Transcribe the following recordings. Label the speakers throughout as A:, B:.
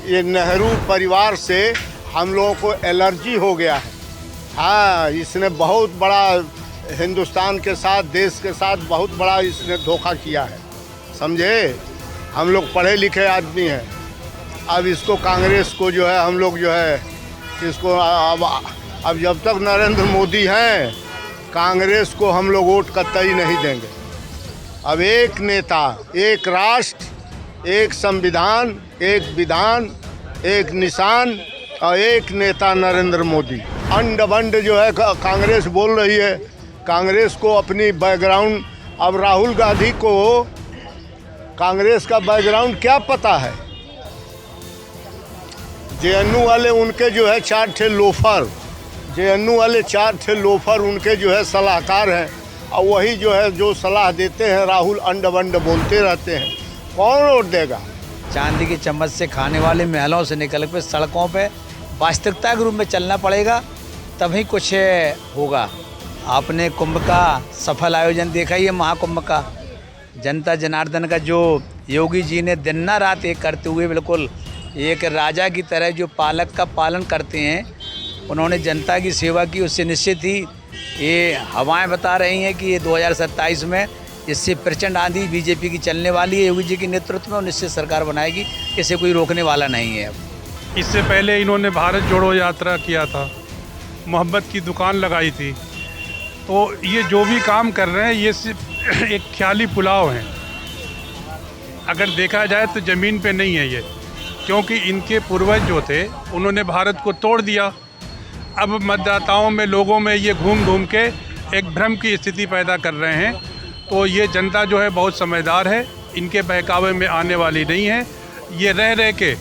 A: ये नेहरू परिवार से हम लोगों को एलर्जी हो गया है। हाँ, इसने बहुत बड़ा हिंदुस्तान के साथ, देश के साथ बहुत बड़ा इसने धोखा किया है, समझे। हम लोग पढ़े लिखे आदमी हैं। अब इसको कांग्रेस को जो है हम लोग जो है इसको अब जब तक नरेंद्र मोदी हैं, कांग्रेस को हम लोग वोट कतई नहीं देंगे। अब एक नेता, एक राष्ट्र, एक संविधान, एक विधान, एक निशान और एक नेता नरेंद्र मोदी। अंड बंड जो है कांग्रेस बोल रही है। कांग्रेस को अपनी बैकग्राउंड, अब राहुल गांधी को कांग्रेस का बैकग्राउंड क्या पता है। जेएनयू वाले उनके जो है 4 ठे लोफर, जेएनयू वाले 4 ठे लोफर उनके जो है सलाहकार हैं, और वही जो है जो सलाह देते हैं राहुल अंड बंड बोलते रहते हैं। कौन वोट देगा।
B: चांदी की चम्मच से खाने वाले महलों से निकल कर सड़कों पे वास्तविकता के रूप में चलना पड़ेगा, तभी कुछ होगा। आपने कुंभ का सफल आयोजन देखा ही है, महाकुंभ का। जनता जनार्दन का जो योगी जी ने दिन न रात एक करते हुए बिल्कुल एक राजा की तरह जो पालक का पालन करते हैं, उन्होंने जनता की सेवा की। उससे निश्चित ही ये हवाएं बता रही हैं कि ये 2027 में इससे प्रचंड आंधी बीजेपी की चलने वाली है। योगी जी के नेतृत्व में निश्चित सरकार बनाएगी, इसे कोई रोकने वाला नहीं है।
C: इससे पहले इन्होंने भारत जोड़ो यात्रा किया था, मोहब्बत की दुकान लगाई थी। तो ये जो भी काम कर रहे हैं ये सिर्फ एक ख्याली पुलाव है। अगर देखा जाए तो ज़मीन पे नहीं है ये, क्योंकि इनके पूर्वज जो थे उन्होंने भारत को तोड़ दिया। अब मतदाताओं में, लोगों में ये घूम घूम के एक भ्रम की स्थिति पैदा कर रहे हैं। तो ये जनता जो है बहुत समझदार है, इनके बहकावे में आने वाली नहीं है। ये रह के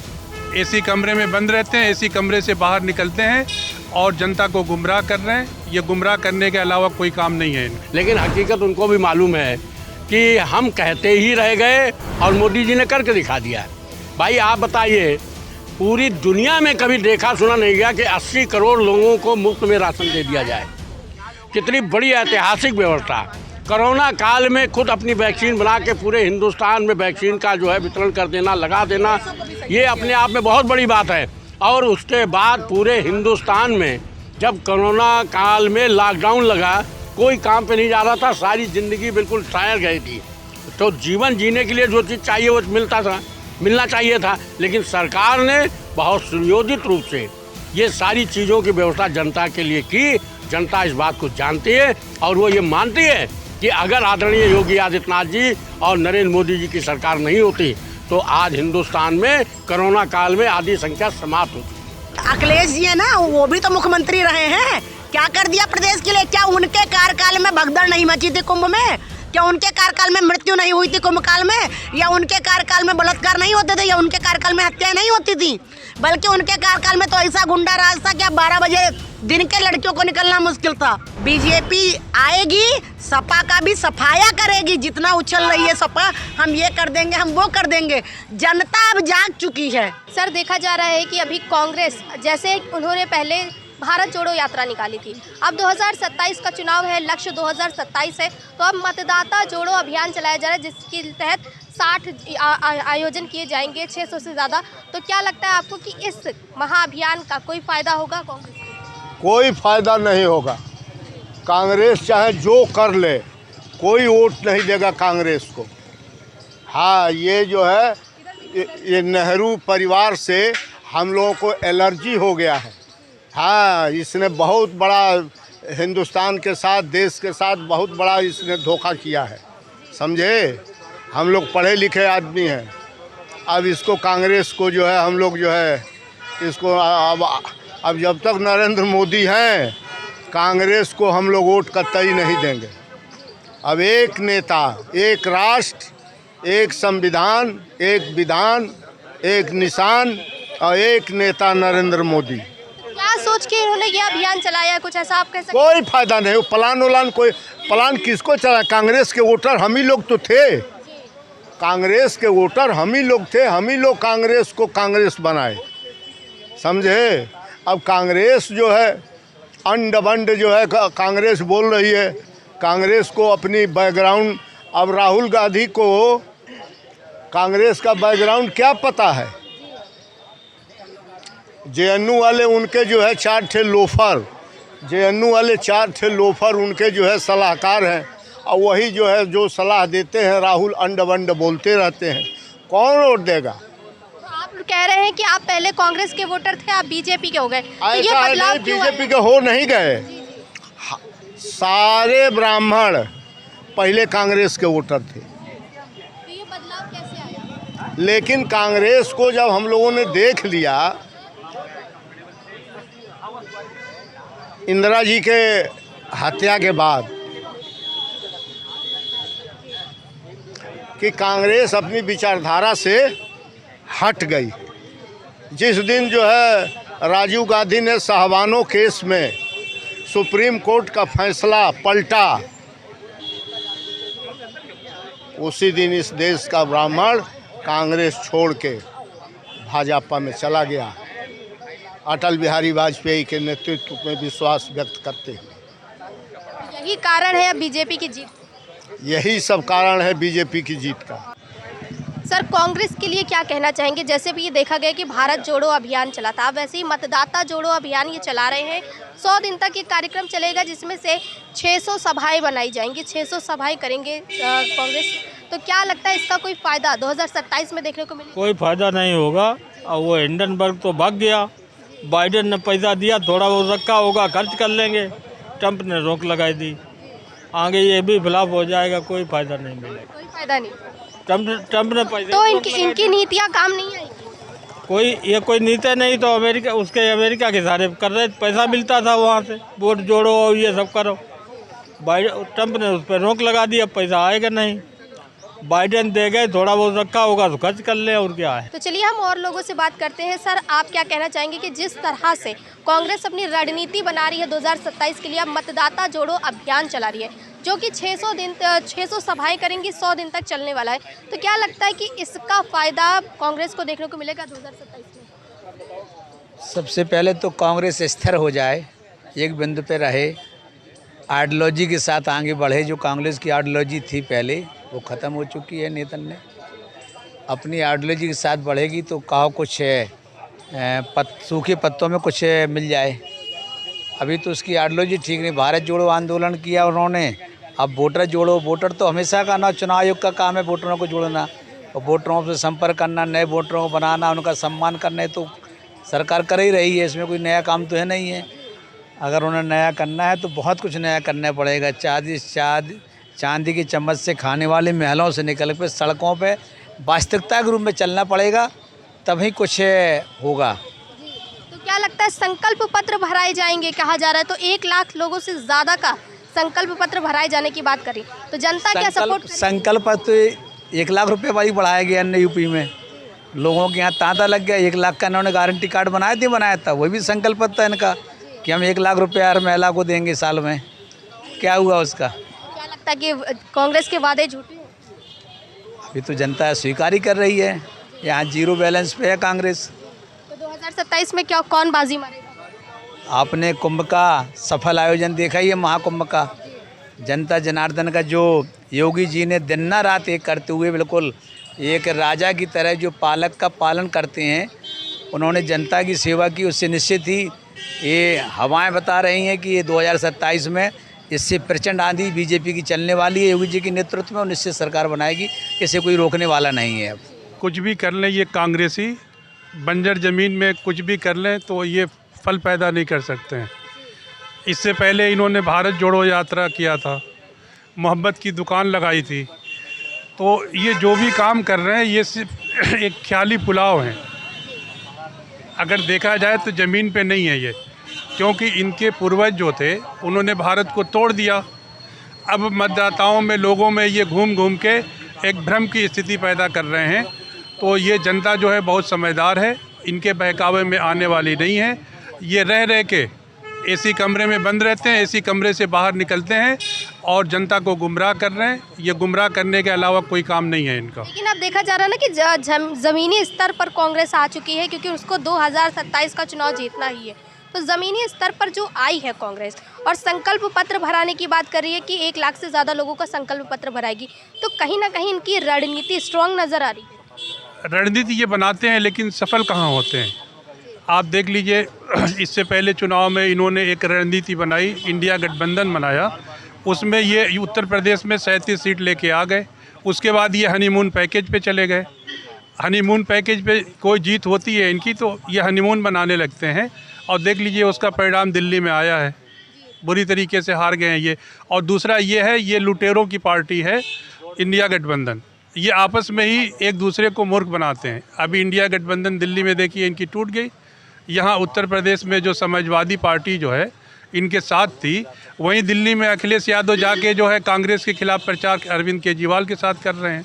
C: एसी कमरे में बंद रहते हैं, एसी कमरे से बाहर निकलते हैं और जनता को गुमराह कर रहे हैं। ये गुमराह करने के अलावा कोई काम नहीं है इनका।
D: लेकिन हकीकत उनको भी मालूम है कि हम कहते ही रह गए और मोदी जी ने करके दिखा दिया। भाई आप बताइए, पूरी दुनिया में कभी देखा सुना नहीं गया कि 80 करोड़ लोगों को मुफ्त में राशन दे दिया जाए। कितनी बड़ी ऐतिहासिक व्यवस्था। कोरोना काल में खुद अपनी वैक्सीन बना के पूरे हिंदुस्तान में वैक्सीन का जो है वितरण कर देना, लगा देना, ये अपने आप में बहुत बड़ी बात है। और उसके बाद पूरे हिंदुस्तान में जब कोरोना काल में लॉकडाउन लगा, कोई काम पे नहीं जा रहा था, सारी ज़िंदगी बिल्कुल ठहर गई थी। तो जीवन जीने के लिए जो चीज़ चाहिए वो मिलना चाहिए था। लेकिन सरकार ने बहुत सुनियोजित रूप से ये सारी चीज़ों की व्यवस्था जनता के लिए की। जनता इस बात को जानती है और वो ये मानती है कि अगर आदरणीय योगी आदित्यनाथ जी और नरेंद्र मोदी जी की सरकार नहीं होती तो आज हिंदुस्तान में कोरोना काल में आधी संख्या समाप्त होती।
E: अखिलेश जी है ना, वो भी तो मुख्यमंत्री रहे हैं। क्या कर दिया प्रदेश के लिए? क्या उनके कार्यकाल में भगदड़ नहीं मची थी कुंभ में? क्या उनके कार्यकाल में मृत्यु नहीं हुई थी कुंभ काल में? या उनके कार्यकाल में बलात्कार नहीं होते थे? या उनके कार्यकाल में हत्याएं नहीं होती थी? बल्कि उनके कार्यकाल में तो ऐसा गुंडा राज था कि 12 बजे दिन के लड़कियों को निकलना मुश्किल था। बीजेपी आएगी, सपा का भी सफाया करेगी। जितना उछल रही है सपा, हम ये कर देंगे, हम वो कर देंगे। जनता अब जाग चुकी है।
F: सर, देखा जा रहा है कि अभी कांग्रेस, जैसे उन्होंने पहले भारत जोड़ो यात्रा निकाली थी, अब 2027 का चुनाव है, लक्ष्य 2027 है, तो अब मतदाता जोड़ो अभियान चलाया जा रहा है, जिसके तहत 60 आयोजन किए जाएंगे, 600 से ज़्यादा। तो क्या लगता है आपको कि इस महाअभियान का कोई फ़ायदा होगा कांग्रेस को?
A: कोई फ़ायदा नहीं होगा। कांग्रेस चाहे जो कर ले, कोई वोट नहीं देगा कांग्रेस को। हाँ, ये जो है ये नेहरू परिवार से हम लोगों को एलर्जी हो गया है। हाँ, इसने बहुत बड़ा हिंदुस्तान के साथ, देश के साथ बहुत बड़ा इसने धोखा किया है, समझे। हम लोग पढ़े लिखे आदमी हैं। अब इसको कांग्रेस को जो है हम लोग जो है इसको अब जब तक नरेंद्र मोदी हैं, कांग्रेस को हम लोग वोट कतई नहीं देंगे। अब एक नेता, एक राष्ट्र, एक संविधान, एक विधान, एक निशान और एक नेता नरेंद्र मोदी।
F: क्या सोच के इन्होंने ये अभियान चलाया है, कुछ ऐसा आप कह सकते?
A: कोई फायदा नहीं। प्लान किसको चला? कांग्रेस के वोटर हम ही लोग तो थे। कांग्रेस के वोटर हम ही लोग थे, हम ही लोग कांग्रेस को कांग्रेस बनाए, समझे। अब कांग्रेस जो है अंड बंड जो है कांग्रेस बोल रही है। कांग्रेस को अपनी बैकग्राउंड, अब राहुल गांधी को कांग्रेस का बैकग्राउंड क्या पता है। जेएनयू वाले उनके जो है 4 ठे लोफर, जेएनयू वाले 4 ठे लोफर उनके जो है सलाहकार हैं, और वही जो है जो सलाह देते हैं राहुल अंड वंड बोलते रहते हैं। कौन वोट देगा?
F: तो आप कह रहे हैं कि आप पहले कांग्रेस के वोटर थे, आप बीजेपी के हो गए, तो ये
A: ऐसा
F: बदलाव
A: नहीं,
F: क्यों
A: बीजेपी
F: आया?
A: के हो नहीं गए। सारे ब्राह्मण पहले कांग्रेस के वोटर थे,
F: तो ये बदलाव कैसे आया?
A: लेकिन कांग्रेस को जब हम लोगों ने देख लिया, इंदिरा जी के हत्या के बाद, कि कांग्रेस अपनी विचारधारा से हट गई। जिस दिन जो है राजीव गांधी ने साहबानो केस में सुप्रीम कोर्ट का फैसला पलटा, उसी दिन इस देश का ब्राह्मण कांग्रेस छोड़ के भाजपा में चला गया, अटल बिहारी वाजपेयी के नेतृत्व में विश्वास व्यक्त करते हुए।
F: यही कारण है अब बीजेपी की जीत।
A: यही सब कारण है बीजेपी की जीत का।
F: सर, कांग्रेस के लिए क्या कहना चाहेंगे? जैसे भी ये देखा गया कि भारत जोड़ो अभियान चला था, वैसे ही मतदाता जोड़ो अभियान ये चला रहे हैं। 100 दिन तक ये कार्यक्रम चलेगा, जिसमें से 600 सभाएं बनाई जाएंगी, 600 सभाएं करेंगे कांग्रेस। तो क्या लगता है इसका कोई फ़ायदा 2027 में देखने को मिलेगा?
G: कोई फायदा नहीं होगा। और वो हिंडनबर्ग तो भाग गया, बाइडेन ने पैसा दिया, थोड़ा बहुत रखा होगा, खर्च कर लेंगे। ट्रंप ने रोक लगाई दी, आगे ये भी फ्लॉप हो जाएगा, कोई फायदा नहीं मिलेगा।
F: कोई फायदा नहीं।
G: ट्रंप ने पैसा
F: तो इनकी नीतियाँ काम नहीं आएगी।
G: कोई नीति नहीं, तो अमेरिका के सारे कर रहे, पैसा मिलता था वहाँ से, वोट जोड़ो और ये सब करो। ट्रंप ने उस पर रोक लगा दी, अब पैसा आएगा नहीं। बाइडेन दे गए, थोड़ा बहुत रखा होगा तो खर्च कर ले, और क्या है।
F: तो चलिए हम और लोगों से बात करते हैं। सर, आप क्या कहना चाहेंगे कि जिस तरह से कांग्रेस अपनी रणनीति बना रही है 2027 के लिए, अब मतदाता जोड़ो अभियान चला रही है, जो कि 600 सभाएं करेंगी, 100 दिन तक चलने वाला है, तो क्या लगता है कि इसका फ़ायदा कांग्रेस को देखने को मिलेगा 2027 में?
B: सबसे पहले तो कांग्रेस स्थिर हो जाए, एक बिंदु पे रहे, आइडियोलॉजी के साथ आगे बढ़े। जो कांग्रेस की आइडियोलॉजी थी पहले, वो ख़त्म हो चुकी है। नेतन ने अपनी आइडियोलॉजी के साथ बढ़ेगी तो कहो कुछ सूखे पत्तों में कुछ मिल जाए। अभी तो उसकी आइडियोलॉजी ठीक नहीं। भारत जोड़ो आंदोलन किया उन्होंने, अब वोटर जोड़ो। वोटर तो हमेशा का ना, चुनाव आयोग का काम है वोटरों को जोड़ना, और वोटरों से संपर्क करना, नए वोटरों को बनाना, उनका सम्मान करना, तो सरकार कर ही रही है। इसमें कोई नया काम तो है नहीं है। अगर उन्हें नया करना है तो बहुत कुछ नया करना पड़ेगा। चांदी की चम्मच से खाने वाले महलों से निकल कर सड़कों पे वास्तविकता के रूप में चलना पड़ेगा, तभी कुछ होगा।
F: तो क्या लगता है संकल्प पत्र भराए जाएंगे, कहा जा रहा है, तो 1 लाख लोगों से ज़्यादा का संकल्प पत्र भराए जाने की बात करें तो जनता क्या सपोर्ट करेगी?
B: संकल्प पत्र 1 लाख रुपये वाली बढ़ाया गया अन्य यूपी में, लोगों के यहाँ तांता लग गया। 1 लाख का इन्होंने गारंटी कार्ड बनाया था, वही भी संकल्प पत्र था इनका कि हम 1 लाख रुपये हर महिला को देंगे साल में। क्या हुआ उसका?
F: क्या लगता है कि कांग्रेस के वादे झूठे हैं?
B: अभी तो जनता स्वीकार ही कर रही है। यहाँ 0 बैलेंस पे है कांग्रेस।
F: तो 2027 में क्या कौन बाजी मारेगा?
B: आपने कुंभ का सफल आयोजन देखा ही है, महाकुंभ का। जनता जनार्दन का जो योगी जी ने दिन रात एक करते हुए, बिल्कुल एक राजा की तरह जो पालक का पालन करते हैं, उन्होंने जनता की सेवा की। उससे निश्चित ही ये हवाएं बता रही हैं कि ये 2027 में इससे प्रचंड आंधी बीजेपी की चलने वाली है। योगी जी के नेतृत्व में और निश्चित सरकार बनाएगी, इसे कोई रोकने वाला नहीं है। अब
C: कुछ भी कर लें ये कांग्रेसी, बंजर ज़मीन में कुछ भी कर लें तो ये फल पैदा नहीं कर सकते हैं। इससे पहले इन्होंने भारत जोड़ो यात्रा किया था, मोहब्बत की दुकान लगाई थी। तो ये जो भी काम कर रहे हैं ये सिर्फ एक ख्याली पुलाव है। अगर देखा जाए तो ज़मीन पे नहीं है ये, क्योंकि इनके पूर्वज जो थे उन्होंने भारत को तोड़ दिया। अब मतदाताओं में, लोगों में ये घूम घूम के एक भ्रम की स्थिति पैदा कर रहे हैं। तो ये जनता जो है बहुत समझदार है, इनके बहकावे में आने वाली नहीं है। ये रह रह के एसी कमरे में बंद रहते हैं, एसी कमरे से बाहर निकलते हैं और जनता को गुमराह कर रहे हैं। ये गुमराह करने के अलावा कोई काम नहीं है इनका।
F: लेकिन अब देखा जा रहा है ना कि ज़मीनी स्तर पर कांग्रेस आ चुकी है, क्योंकि उसको 2027 का चुनाव जीतना ही है। तो ज़मीनी स्तर पर जो आई है कांग्रेस और संकल्प पत्र भराने की बात कर रही है कि 1 लाख से ज़्यादा लोगों का संकल्प पत्र भराएगी, तो कहीं ना कहीं इनकी रणनीति स्ट्रॉन्ग नज़र आ रही है।
C: रणनीति ये बनाते हैं लेकिन सफल कहाँ होते हैं। आप देख लीजिए, इससे पहले चुनाव में इन्होंने एक रणनीति बनाई, इंडिया गठबंधन बनाया, उसमें ये उत्तर प्रदेश में 37 सीट लेके आ गए। उसके बाद ये हनीमून पैकेज पे चले गए। हनीमून पैकेज पे कोई जीत होती है इनकी तो ये हनीमून बनाने लगते हैं, और देख लीजिए उसका परिणाम दिल्ली में आया है, बुरी तरीके से हार गए हैं ये। और दूसरा ये है, ये लुटेरों की पार्टी है इंडिया गठबंधन, ये आपस में ही एक दूसरे को मूर्ख बनाते हैं। अभी इंडिया गठबंधन दिल्ली में देखिए इनकी टूट गई, यहाँ उत्तर प्रदेश में जो समाजवादी पार्टी जो है इनके साथ थी, वहीं दिल्ली में अखिलेश यादव जाके जो है कांग्रेस के खिलाफ प्रचार अरविंद केजरीवाल के साथ कर रहे हैं।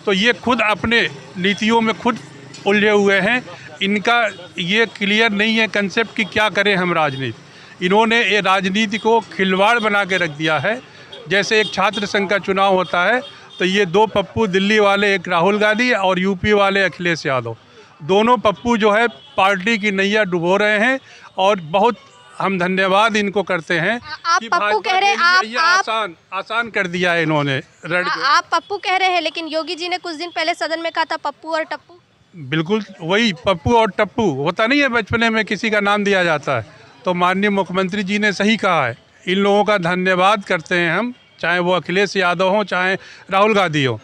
C: तो ये खुद अपने नीतियों में खुद उलझे हुए हैं, इनका ये क्लियर नहीं है कंसेप्ट कि क्या करें हम राजनीति। इन्होंने ये राजनीति को खिलवाड़ बना के रख दिया है। जैसे एक छात्र संघ का चुनाव होता है तो ये दो पप्पू दिल्ली वाले, एक राहुल गांधी और यूपी वाले अखिलेश यादव, दोनों पप्पू जो है पार्टी की नैया डुबो रहे हैं। और बहुत हम धन्यवाद इनको करते हैं।
F: आप पप्पू कह रहे हैं, आप
C: आसान कर दिया है इन्होंने
F: आप पप्पू कह रहे हैं, लेकिन योगी जी ने कुछ दिन पहले सदन में कहा था पप्पू और टप्पू।
C: बिल्कुल वही पप्पू और टप्पू होता नहीं है, बचपने में किसी का नाम दिया जाता है। तो माननीय मुख्यमंत्री जी ने सही कहा है, इन लोगों का धन्यवाद करते हैं हम, चाहे वो अखिलेश यादव हों चाहे राहुल गांधी हो,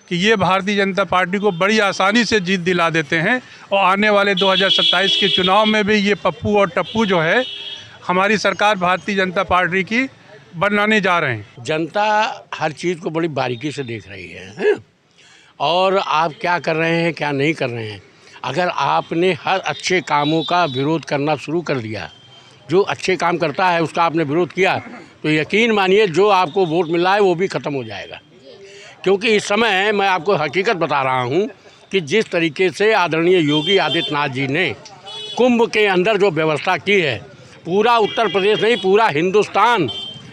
C: कि ये भारतीय जनता पार्टी को बड़ी आसानी से जीत दिला देते हैं। और आने वाले 2027 के चुनाव में भी ये पप्पू और टप्पू जो है हमारी सरकार भारतीय जनता पार्टी की बनाने जा रहे हैं।
D: जनता हर चीज़ को बड़ी बारीकी से देख रही है और आप क्या कर रहे हैं क्या नहीं कर रहे हैं। अगर आपने हर अच्छे कामों का विरोध करना शुरू कर दिया, जो अच्छे काम करता है उसका आपने विरोध किया, तो यकीन मानिए जो आपको वोट मिला है वो भी ख़त्म हो जाएगा। क्योंकि इस समय मैं आपको हकीकत बता रहा हूँ कि जिस तरीके से आदरणीय योगी आदित्यनाथ जी ने कुंभ के अंदर जो व्यवस्था की है, पूरा उत्तर प्रदेश नहीं पूरा हिंदुस्तान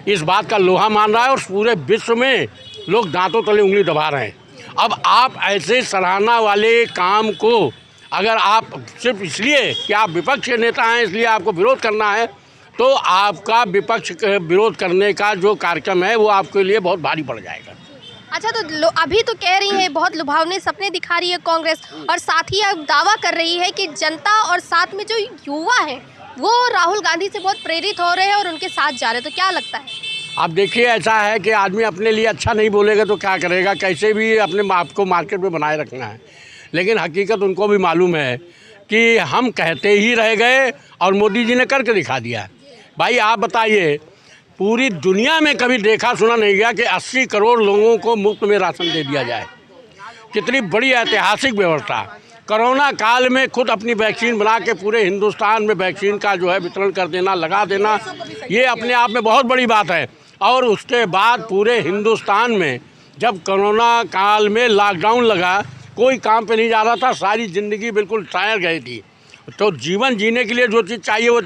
D: इस बात का लोहा मान रहा है और पूरे विश्व में लोग दांतों तले उंगली दबा रहे हैं। अब आप ऐसे सराहना वाले काम को अगर आप सिर्फ इसलिए कि आप विपक्ष के नेता हैं इसलिए आपको विरोध करना है, तो आपका विपक्ष विरोध करने का जो कार्यक्रम है वो आपके लिए बहुत भारी पड़ जाएगा।
F: अच्छा, तो अभी तो कह रही है बहुत लुभावने सपने दिखा रही है कांग्रेस, और साथ ही अब दावा कर रही है कि जनता और साथ में जो युवा है वो राहुल गांधी से बहुत प्रेरित हो रहे हैं और उनके साथ जा रहे हैं। तो क्या लगता है?
D: आप देखिए, ऐसा है कि आदमी अपने लिए अच्छा नहीं बोलेगा तो क्या करेगा, कैसे भी अपने आप को मार्केट में बनाए रखना है। लेकिन हकीकत उनको भी मालूम है कि हम कहते ही रह गए और मोदी जी ने करके दिखा दिया। भाई आप बताइए, पूरी दुनिया में कभी देखा सुना नहीं गया कि 80 करोड़ लोगों को मुफ्त में राशन दे दिया जाए। कितनी बड़ी ऐतिहासिक व्यवस्था। कोरोना काल में खुद अपनी वैक्सीन बना के पूरे हिंदुस्तान में वैक्सीन का जो है वितरण कर देना, लगा देना, ये अपने आप में बहुत बड़ी बात है। और उसके बाद पूरे हिंदुस्तान में जब कोरोना काल में लॉकडाउन लगा, कोई काम पे नहीं जा रहा था, सारी ज़िंदगी बिल्कुल टायर गई थी। तो जीवन जीने के लिए जो चीज़ चाहिए वो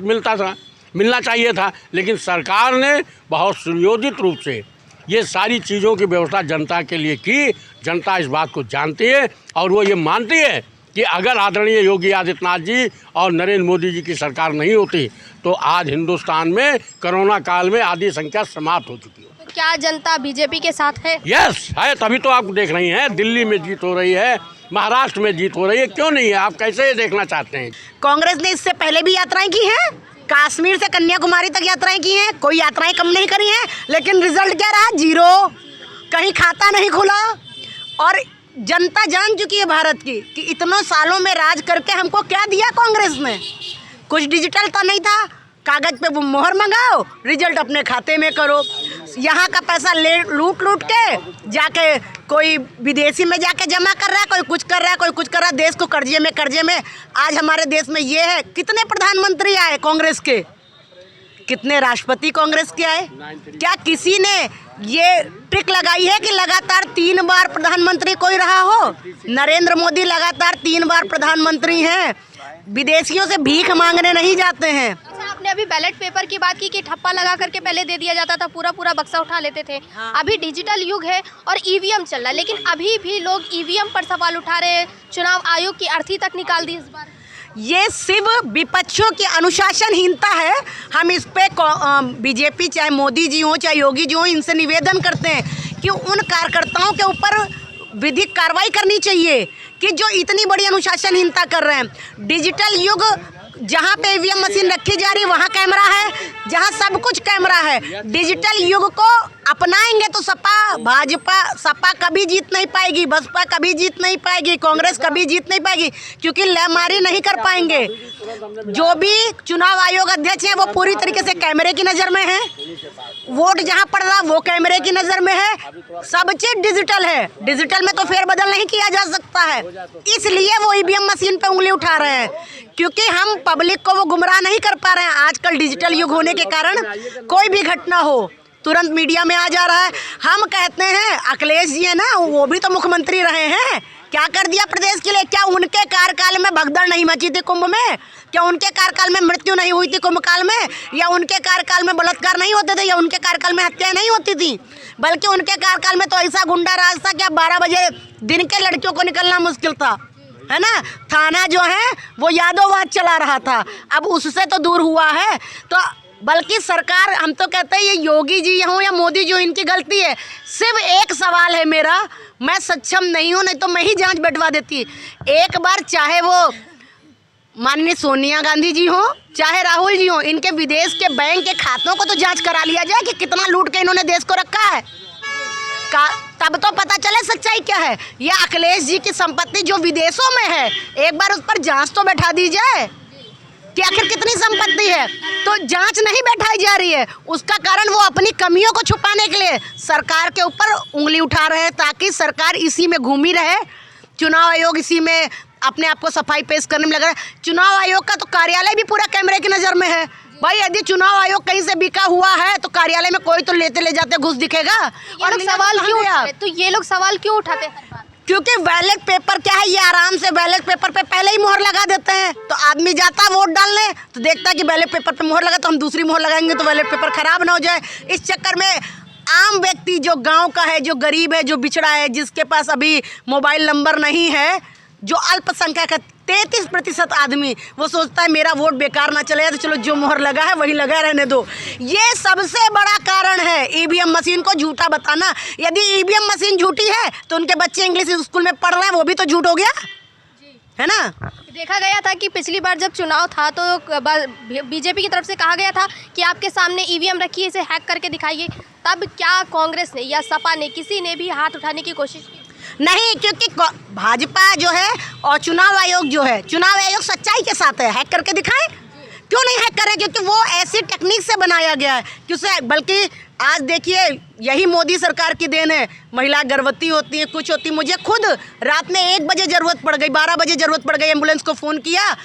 D: मिलना चाहिए था, लेकिन सरकार ने बहुत सुनियोजित रूप से ये सारी चीज़ों की व्यवस्था जनता के लिए की। जनता इस बात को जानती है और वो ये मानती है कि अगर आदरणीय योगी आदित्यनाथ जी और नरेंद्र मोदी जी की सरकार नहीं होती तो आज हिंदुस्तान में कोरोना काल में आधी संख्या समाप्त हो चुकी है।
F: तो क्या जनता बीजेपी के साथ है?
D: यस है, तभी तो आप देख रही हैं दिल्ली में जीत हो रही है, महाराष्ट्र में जीत हो रही है। क्यों नहीं है, आप कैसे देखना चाहते हैं?
E: कांग्रेस ने इससे पहले भी यात्राएं की हैं, कश्मीर से कन्याकुमारी तक यात्राएं की हैं, कोई यात्राएं कम नहीं करी हैं, लेकिन रिजल्ट क्या रहा? जीरो। कहीं खाता नहीं खुला। और जनता जान चुकी है भारत की कि इतनों सालों में राज करके हमको क्या दिया कांग्रेस ने। कुछ डिजिटल तो नहीं था, कागज पे वो मोहर मंगाओ, रिजल्ट अपने खाते में करो। यहाँ का पैसा लूट के जाके कोई विदेशी में जाके जमा कर रहा है, कोई कुछ कर रहा है, कोई कुछ कर रहा है, देश को कर्जे में। आज हमारे देश में ये है, कितने प्रधानमंत्री आए कांग्रेस के, कितने राष्ट्रपति कांग्रेस के आए? क्या किसी ने ये ट्रिक लगाई है कि लगातार 3 बार प्रधानमंत्री कोई रहा हो? नरेंद्र मोदी लगातार 3 बार प्रधानमंत्री हैं। विदेशियों से भीख मांगने नहीं जाते हैं।
F: अच्छा, आपने अभी बैलेट पेपर की बात की कि ठप्पा लगा करके पहले दे दिया जाता था, पूरा बक्सा उठा लेते थे। अभी डिजिटल युग है और ईवीएम चल रहा है, लेकिन अभी भी लोग ईवीएम पर सवाल उठा रहे हैं। चुनाव आयोग की अर्थी तक निकाल दी इस बार।
E: ये सिर्फ विपक्षों की अनुशासनहीनता है। हम इस पे बीजेपी चाहे मोदी जी हो चाहे योगी जी हो, इनसे निवेदन करते हैं कि उन कार्यकर्ताओं के ऊपर विधिक कार्रवाई करनी चाहिए कि जो इतनी बड़ी अनुशासनहीनता कर रहे हैं। डिजिटल युग, जहाँ पे ईवीएम मशीन रखी जा रही है वहाँ कैमरा है, जहाँ सब कुछ कैमरा है। डिजिटल युग को अपनाएंगे तो सपा कभी जीत नहीं पाएगी, बसपा कभी जीत नहीं पाएगी, कांग्रेस कभी जीत नहीं पाएगी, क्योंकि लहमारी नहीं कर पाएंगे। जो भी चुनाव आयोग अध्यक्ष हैं वो पूरी तरीके से कैमरे की नज़र में है। वोट जहाँ पड़ रहा वो कैमरे की नज़र में है। सब चीज़ डिजिटल है, डिजिटल में तो फेरबदल नहीं किया जा सकता है। इसलिए वो ईवीएम मशीन पे उंगली उठा रहे हैं, क्योंकि हम पब्लिक को वो गुमराह नहीं कर पा रहे हैं। आजकल डिजिटल युग होने के कारण कोई भी घटना हो तुरंत मीडिया में आ जा रहा है। हम कहते हैं अखिलेश जी है ना, वो भी तो मुख्यमंत्री रहे हैं, क्या कर दिया प्रदेश के लिए? क्या उनके कार्यकाल में भगदड़ नहीं मची थी कुंभ में? क्या उनके कार्यकाल में मृत्यु नहीं हुई थी कुंभ काल में? या उनके कार्यकाल में बलात्कार नहीं होते थे? या उनके कार्यकाल में हत्याएं नहीं होती थी? बल्कि उनके कार्यकाल में तो ऐसा गुंडा राज था कि 12 बजे दिन के लड़कियों को निकलना मुश्किल था, है ना। थाना जो है वो यादववाद चला रहा था, अब उससे तो दूर हुआ है। तो बल्कि सरकार, हम तो कहते हैं ये योगी जी हों या मोदी जी, इनकी गलती है। सिर्फ एक सवाल है मेरा, मैं सक्षम नहीं हूँ, नहीं तो मैं ही जांच बैठवा देती। एक बार चाहे वो माननीय सोनिया गांधी जी हो चाहे राहुल जी हो, इनके विदेश के बैंक के खातों को तो जांच करा लिया जाए कि कितना लूट के इन्होंने देश को रखा है, तब तो पता चले सच्चाई क्या है। या अखिलेश जी की संपत्ति जो विदेशों में है, एक बार उस पर जांच तो बैठा दी जाए कि आखिर कितनी संपत्ति है। तो जांच नहीं बैठाई जा रही है, उसका कारण वो अपनी कमियों को छुपाने के लिए सरकार के ऊपर उंगली उठा रहे हैं, ताकि सरकार इसी में घूमी रहे। चुनाव आयोग इसी में अपने आप को सफाई पेश करने में लगा है। चुनाव आयोग का तो कार्यालय भी पूरा कैमरे की नज़र में है। भाई यदि चुनाव आयोग कहीं से बिका हुआ है तो कार्यालय में कोई तो लेते ले जाते घुस दिखेगा।
F: और सवाल क्यों उठाते? तो ये लोग सवाल क्यों उठाते हैं?
E: क्योंकि बैलेट पेपर क्या है, ये आराम से बैलेट पेपर पे पहले ही मोहर लगा देते हैं। तो आदमी जाता है वोट डालने तो देखता है कि बैलेट पेपर पे मोहर लगा, तो हम दूसरी मोहर लगाएंगे तो बैलेट पेपर खराब ना हो जाए। इस चक्कर में आम व्यक्ति जो गांव का है, जो गरीब है, जो बिछड़ा है, जिसके पास अभी मोबाइल नंबर नहीं है, जो अल्पसंख्यक है, 33% आदमी, वो सोचता है मेरा वोट बेकार ना चले, तो चलो जो मोहर लगा है वही लगा रहने दो। ये सबसे बड़ा कारण है ईवीएम मशीन को झूठा बताना। यदि ईवीएम मशीन झूठी है तो उनके बच्चे इंग्लिश स्कूल में पढ़ रहे हैं, वो भी तो झूठ हो गया, है ना।
F: देखा गया था कि पिछली बार जब चुनाव था तो बीजेपी की तरफ से कहा गया था कि आपके सामने ईवीएम रखी है, इसे हैक करके दिखाइए। तब क्या कांग्रेस ने या सपा ने, किसी ने भी हाथ उठाने की कोशिश की?
E: नहीं, क्योंकि भाजपा जो है और चुनाव आयोग जो है, चुनाव आयोग सच्चाई के साथ है। हैक करके दिखाएं, क्यों नहीं हैक करें? क्योंकि वो ऐसी टेक्निक से बनाया गया है कि उसे, बल्कि आज देखिए यही मोदी सरकार की देन है। महिला गर्भवती होती है, कुछ होती, मुझे खुद रात में 1 बजे ज़रूरत पड़ गई, 12 बजे ज़रूरत पड़ गई, एम्बुलेंस को फ़ोन किया।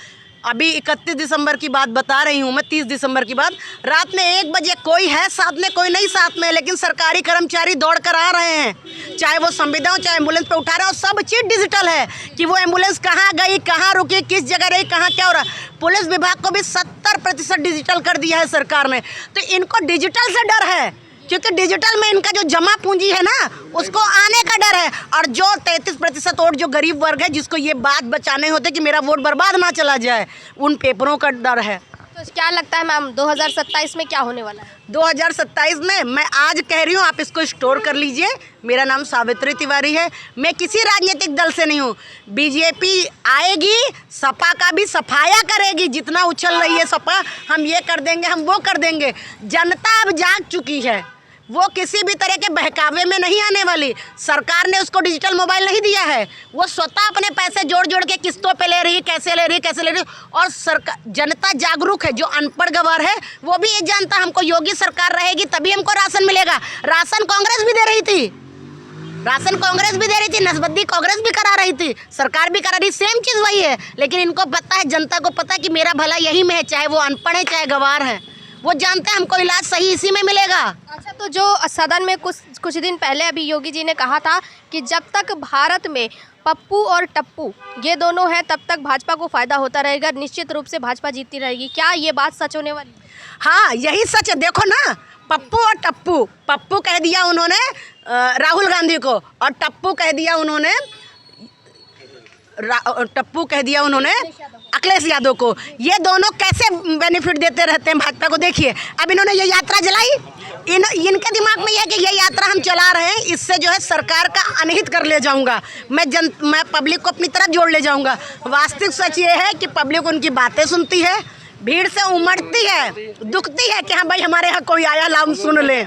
E: अभी 31 दिसंबर की बात बता रही हूँ मैं, 30 दिसंबर की बात। रात में 1 बजे कोई है साथ में, कोई नहीं साथ में, लेकिन सरकारी कर्मचारी दौड़ कर आ रहे हैं, चाहे वो संविदा हो, चाहे एम्बुलेंस पे उठा रहे हो। सब चीज़ डिजिटल है कि वो एम्बुलेंस कहाँ गई, कहाँ रुकी, किस जगह रही, कहाँ क्या हो रहा। पुलिस विभाग को भी 70% डिजिटल कर दिया है सरकार ने। तो इनको डिजिटल से डर है, क्योंकि डिजिटल में इनका जो जमा पूंजी है ना, उसको आने का डर है। और जो 33% वोट जो गरीब वर्ग है, जिसको ये बात बचाने होते कि मेरा वोट बर्बाद ना चला जाए, उन पेपरों का डर है।
F: तो क्या लगता है मैम 2027 में क्या होने वाला है?
E: 2027 में मैं आज कह रही हूँ, आप इसको स्टोर कर लीजिए। मेरा नाम सावित्री तिवारी है, मैं किसी राजनीतिक दल से नहीं हूँ। बीजेपी आएगी, सपा का भी सफाया करेगी। जितना उछल रही है सपा, हम ये कर देंगे, हम वो कर देंगे। जनता अब जाग चुकी है, वो किसी भी तरह के बहकावे में नहीं आने वाली। सरकार ने उसको डिजिटल मोबाइल नहीं दिया है, वो स्वतः अपने पैसे जोड़ जोड़ के किस्तों पे ले रही है, कैसे ले रही है। और सरकार, जनता जागरूक है। जो अनपढ़ गवार है वो भी ये जानता, हमको योगी सरकार रहेगी तभी हमको राशन मिलेगा। राशन कांग्रेस भी दे रही थी, राशन कांग्रेस भी दे रही थी, नसबंदी कांग्रेस भी करा रही थी, सरकार भी करा रही, सेम चीज़ वही है। लेकिन इनको पता है, जनता को पता है कि मेरा भला यही में है, चाहे वो अनपढ़ है चाहे गवार है, वो जानते हैं हमको इलाज सही इसी में मिलेगा।
F: अच्छा, तो जो सदन में कुछ दिन पहले अभी योगी जी ने कहा था कि जब तक भारत में पप्पू और टप्पू ये दोनों हैं तब तक भाजपा को फ़ायदा होता रहेगा, निश्चित रूप से भाजपा जीतती रहेगी। क्या ये बात सच होने वाली?
E: हाँ, यही सच है। देखो ना, पप्पू और टप्पू, पप्पू कह दिया उन्होंने राहुल गांधी को और टप्पू कह दिया उन्होंने टप्पू कह दिया उन्होंने अखिलेश यादव को। ये दोनों कैसे बेनिफिट देते रहते हैं भाजपा को। देखिए अब इन्होंने ये यात्रा जलाई, इनके दिमाग में ये है कि ये यात्रा हम चला रहे हैं, इससे जो है सरकार का अनहित कर ले जाऊंगा, मैं पब्लिक को अपनी तरफ जोड़ ले जाऊंगा। वास्तविक सच ये है कि पब्लिक उनकी बातें सुनती है, भीड़ से उमड़ती है, दुखती है कि हाँ भाई हमारे यहाँ कोई आया, लाओ सुन ले,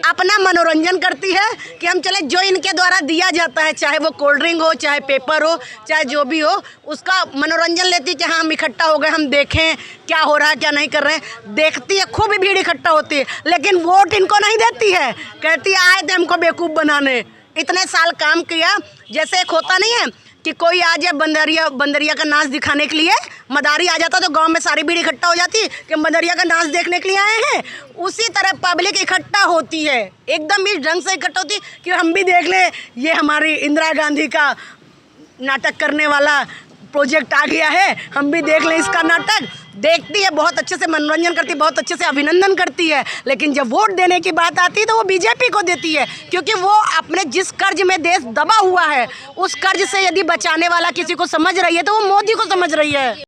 E: अपना मनोरंजन करती है कि हम चले। जो इनके द्वारा दिया जाता है, चाहे वो कोल्ड ड्रिंक हो, चाहे पेपर हो, चाहे जो भी हो, उसका मनोरंजन लेती है कि हाँ हम इकट्ठा हो गए, हम देखें क्या हो रहा है क्या नहीं कर रहे हैं। देखती है, खूब भीड़ इकट्ठा होती है, लेकिन वोट इनको नहीं देती है। कहती है आए थे हमको बेवकूफ़ बनाने, इतने साल काम किया। जैसे एक होता नहीं है कि कोई आ जाए बंदरिया का नाच दिखाने के लिए, मदारी आ जाता तो गांव में सारी भीड़ इकट्ठा हो जाती कि बंदरिया का नाच देखने के लिए आए हैं। उसी तरह पब्लिक इकट्ठा होती है, एकदम इस ढंग से इकट्ठा होती है कि हम भी देख लें, ये हमारी इंदिरा गांधी का नाटक करने वाला प्रोजेक्ट आ गया है, हम भी देख लें इसका नाटक। देखती है, बहुत अच्छे से मनोरंजन करती है, बहुत अच्छे से अभिनंदन करती है। लेकिन जब वोट देने की बात आती है तो वो बीजेपी को देती है, क्योंकि वो अपने जिस कर्ज में देश दबा हुआ है, उस कर्ज से यदि बचाने वाला किसी को समझ रही है तो वो मोदी को समझ रही है।